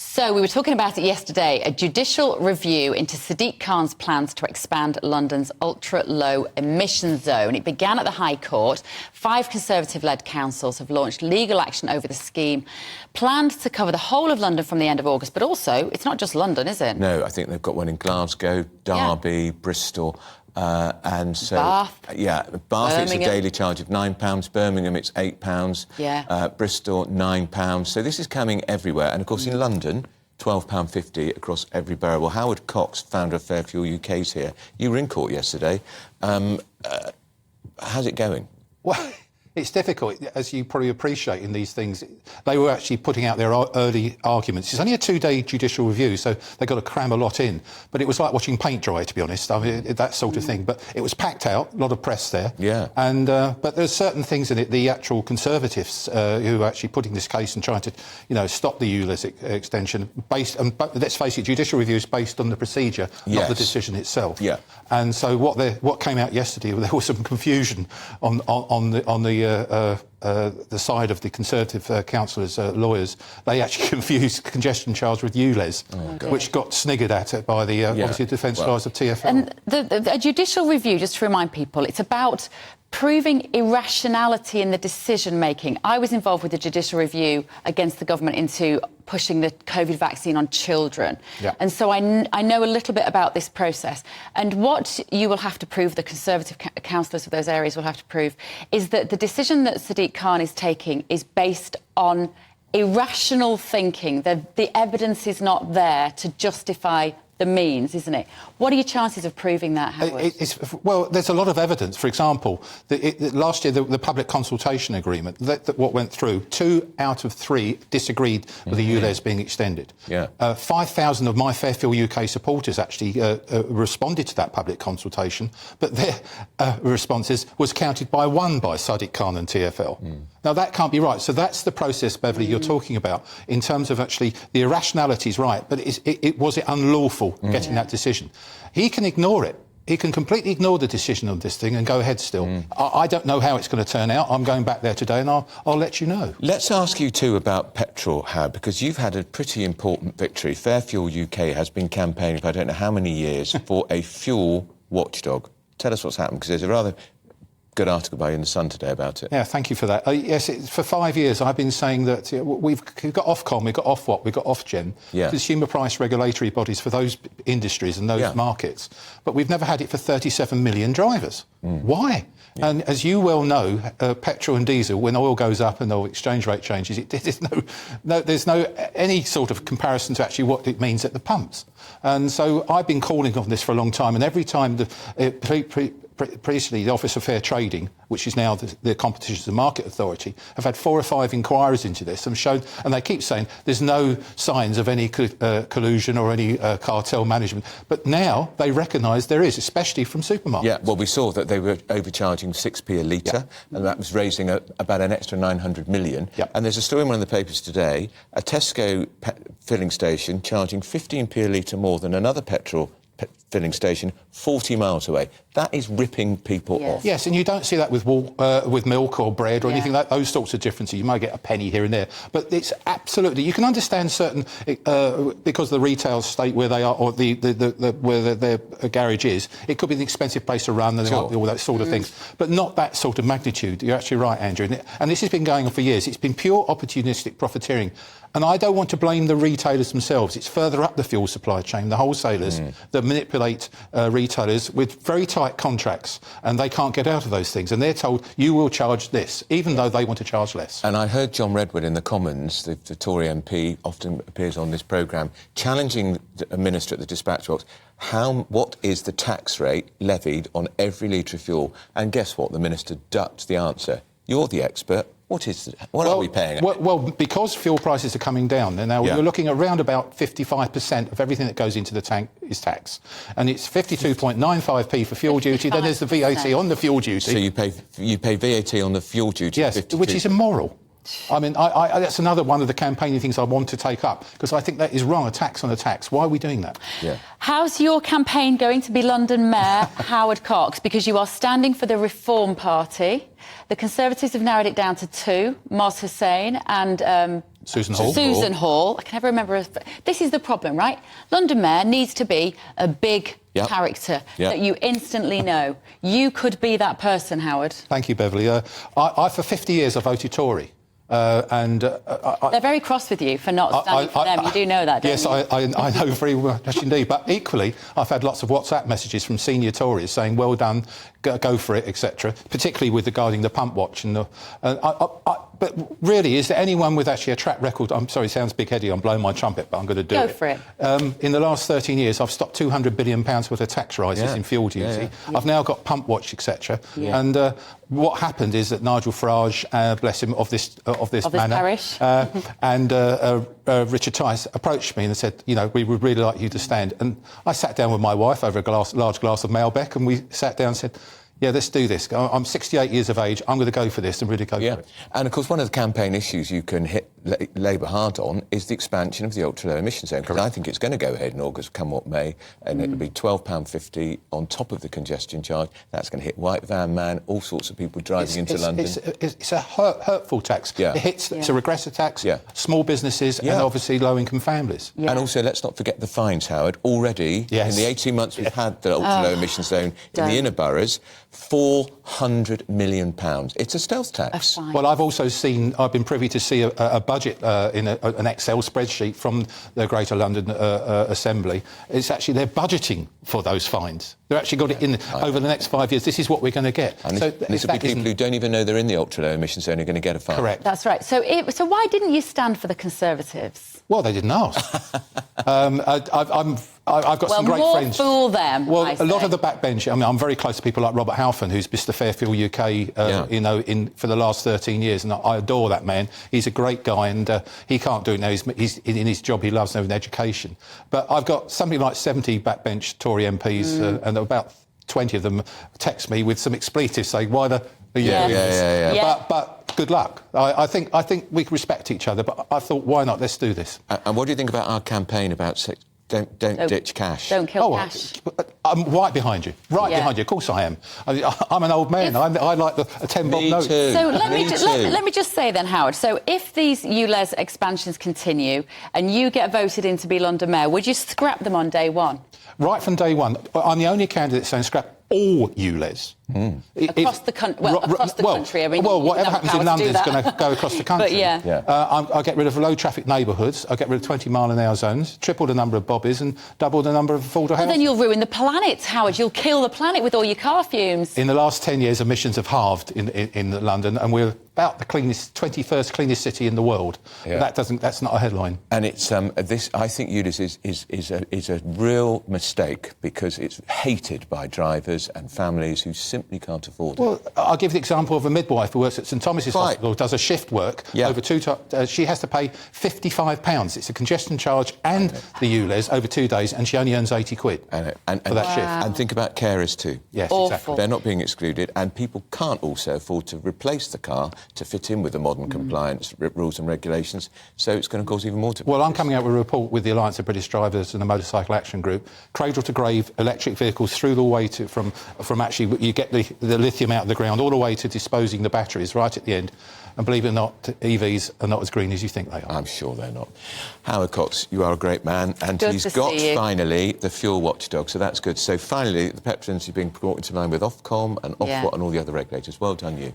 So we were talking about it yesterday, a judicial review into Sadiq Khan's plans to expand London's ultra-low emission zone. It began at the High Court. 5 Conservative-led councils have launched legal action over the scheme, planned to cover the whole of London from the end of August. But also, it's not just London, is it? No, I think they've got one in Glasgow, Derby, Bristol, and so... Bath. Yeah, Bath, it's a daily charge of £9. Birmingham, it's £8. Yeah. Bristol, £9. So this is coming everywhere. And, of course, in London, £12.50 across every borough. Well, Howard Cox, founder of Fair Fuel UK's here. You were in court yesterday. How's it going? Well, it's difficult, as you probably appreciate in these things. They were actually putting out their early arguments. It's only a 2-day judicial review, so they've got to cram a lot in. But it was like watching paint dry, to be honest. I mean, that sort of thing. But it was packed out, a lot of press there. Yeah. And but there's certain things in it. The actual Conservatives who are actually putting this case and trying to, stop the ULEZ extension, but let's face it, judicial review is based on the procedure, not the decision itself. Yeah. And so what came out yesterday, there was some confusion on the side of the Conservative councillors, lawyers. They actually confused congestion charge with ULEZ, which got sniggered at by the obviously defence lawyers of TfL. And the judicial review, just to remind people, it's about proving irrationality in the decision-making. I was involved with the judicial review against the government into pushing the COVID vaccine on children. Yeah. And so I know a little bit about this process. And what you will have to prove, the Conservative councillors of those areas will have to prove, is that the decision that Sadiq Khan is taking is based on irrational thinking. The evidence is not there to justify the means, isn't it? What are your chances of proving that, Howard? Well, there's a lot of evidence. For example, last year, the public consultation agreement, what went through, 2 out of 3 disagreed with the ULEZ being extended. Yeah. 5,000 of my Fair Fuel UK supporters actually responded to that public consultation, but their responses was counted by 1 by Sadiq Khan and TfL. Now, that can't be right. So that's the process, Beverly, you're talking about, in terms of actually the irrationality is right, but was it unlawful getting that decision? He can ignore it. He can completely ignore the decision on this thing and go ahead still. I don't know how it's going to turn out. I'm going back there today and I'll let you know. Let's ask you too about petrol, Howard, because you've had a pretty important victory. Fair Fuel UK has been campaigning for I don't know how many years for a fuel watchdog. Tell us what's happened, because there's a rather good article by you in The Sun today about it. Yeah, thank you for that. Yes, for 5 years I've been saying that we've got Ofcom, we've got Ofwat, we've got Ofgem, consumer price regulatory bodies for those industries and those markets, but we've never had it for 37 million drivers. Why? Yeah. And as you well know, petrol and diesel, when oil goes up and the exchange rate changes, there's no any sort of comparison to actually what it means at the pumps. And so I've been calling on this for a long time, and every time previously, the Office of Fair Trading, which is now the Competition and Market Authority, have had 4 or 5 inquiries into this and they keep saying there's no signs of any collusion or any cartel management. But now they recognise there is, especially from supermarkets. Yeah, well, we saw that they were overcharging 6p a litre, and that was raising about an extra 900 million. And there's a story in one of the papers today, a Tesco filling station charging 15p a litre more than another petrol filling station 40 miles away. That is ripping people off. Yes, and you don't see that with milk or bread or anything like those sorts of differences. You might get a penny here and there, but it's absolutely, you can understand certain because the retail state where they are or where their garage is, it could be an expensive place to run and all that sort of things, but not that sort of magnitude. You're actually right, Andrew, and this has been going on for years. It's been pure opportunistic profiteering. And I don't want to blame the retailers themselves. It's further up the fuel supply chain, the wholesalers that manipulate retailers with very tight contracts, and they can't get out of those things. And they're told, you will charge this, even though they want to charge less. And I heard John Redwood in the Commons, the Tory MP, often appears on this programme, challenging a minister at the Dispatch box, what is the tax rate levied on every litre of fuel? And guess what? The minister ducked the answer. You're the expert. What are we paying? Well, because fuel prices are coming down, and now you're looking around about 55% of everything that goes into the tank is tax. And it's 52.95p for fuel duty, then there's the VAT on the fuel duty. So you pay VAT on the fuel duty? Yes, which is immoral. I mean, that's another one of the campaigning things I want to take up, because I think that is wrong, a tax on a tax. Why are we doing that? Yeah. How's your campaign going to be London Mayor Howard Cox? Because you are standing for the Reform Party. The Conservatives have narrowed it down to 2, Moz Hussain and Susan Hall. Susan Hall. I can never remember her. This is the problem, right? London Mayor needs to be a big character that you instantly know. You could be that person, Howard. Thank you, Beverly. I for 50 years, I voted Tory. They're very cross with you for not standing for them. You do know that, don't yes, you? I know very much indeed. But equally, I've had lots of WhatsApp messages from senior Tories saying, well done, go for it, etc., particularly regarding the pump watch. But really, is there anyone with actually a track record? I'm sorry, it sounds big-headed, I'm blowing my trumpet, but I'm going to do it. Go for it. In the last 13 years, I've stopped £200 billion worth of tax rises in fuel duty. I've now got pump watch, etc. And what happened is that Nigel Farage, bless him, of this manor, parish, and Richard Tice approached me and said, you know, we would really like you to stand. And I sat down with my wife over a large glass of Malbec, and we sat down and said, yeah, let's do this. I'm 68 years of age. I'm going to go for this and really go for it. And, of course, one of the campaign issues you can hit Labour hard on is the expansion of the ultra-low emission zone. Because I think it's going to go ahead in August, come what may, and it'll be £12.50 on top of the congestion charge. That's going to hit white van man, all sorts of people driving into London. It's a hurtful tax. It hits, it's a regressive tax, small businesses and obviously low-income families. And also, let's not forget the fines, Howard. Already, in the 18 months we've had the ultra-low emission zone in the inner boroughs, £400 million. It's a stealth tax. Well, I've been privy to see a budget in an Excel spreadsheet from the Greater London Assembly. It's actually, they're budgeting for those fines. They've actually got it in over the next 5 years. This is what we're going to get. And this will be people who don't even know they're in the ultra-low emission zone are going to get a fine. Correct. That's right. So why didn't you stand for the Conservatives? Well, they didn't ask. I've got some great friends. Well, more fool them. Well, a lot of the backbench. I mean, I'm very close to people like Robert Halfon, who's Mr. Fairfield UK, you know, for the last 13 years, and I adore that man. He's a great guy, and he can't do it now. He's in his job. He loves having education. But I've got something like 70 backbench Tory MPs, and about 20 of them text me with some expletives saying, "Why the?" But good luck. I think we respect each other, but I thought, why not? Let's do this. And what do you think about our campaign about don't ditch cash? Don't kill cash. I'm right behind you. Behind you. Of course I am. I'm an old man. I like a 10-bob note. Too. So let me just say then, Howard, so if these ULEZ expansions continue and you get voted in to be London Mayor, would you scrap them on day one? Right from day one. I'm the only candidate saying scrap all ULEZ. Across the country. I mean, whatever happens in London is going to go across the country. But I'll get rid of low traffic neighbourhoods. I'll get rid of 20-mile-an-hour zones, triple the number of bobbies, and double the number of affordable houses. Then you'll ruin the planet, Howard. You'll kill the planet with all your car fumes. In the last 10 years, emissions have halved in London, and we're about the 21st cleanest city in the world. That's not a headline. And it's I think ULEZ is a real mistake because it's hated by drivers and families who simply can't afford it. Well, I'll give the example of a midwife who works at St Thomas's Hospital, does a shift work over 2 times. She has to pay £55. It's a congestion charge and the ULEZ over 2 days, and she only earns £80 for that shift. And think about carers too. Yes, awful. Exactly. They're not being excluded, and people can't also afford to replace the car to fit in with the modern compliance rules and regulations, so it's going to cause even more difficulty. Well, I'm coming out with a report with the Alliance of British Drivers and the Motorcycle Action Group, cradle to grave electric vehicles through the way to from actually you get the lithium out of the ground all the way to disposing the batteries right at the end. And believe it or not, EVs are not as green as you think they are. I'm sure they're not. Howard Cox, you are a great man, and Good he's to got see you. finally the fuel watchdog, so that's good. So finally, the petrol industry being brought into line with Ofcom and Ofwat and all the other regulators. Well done, you.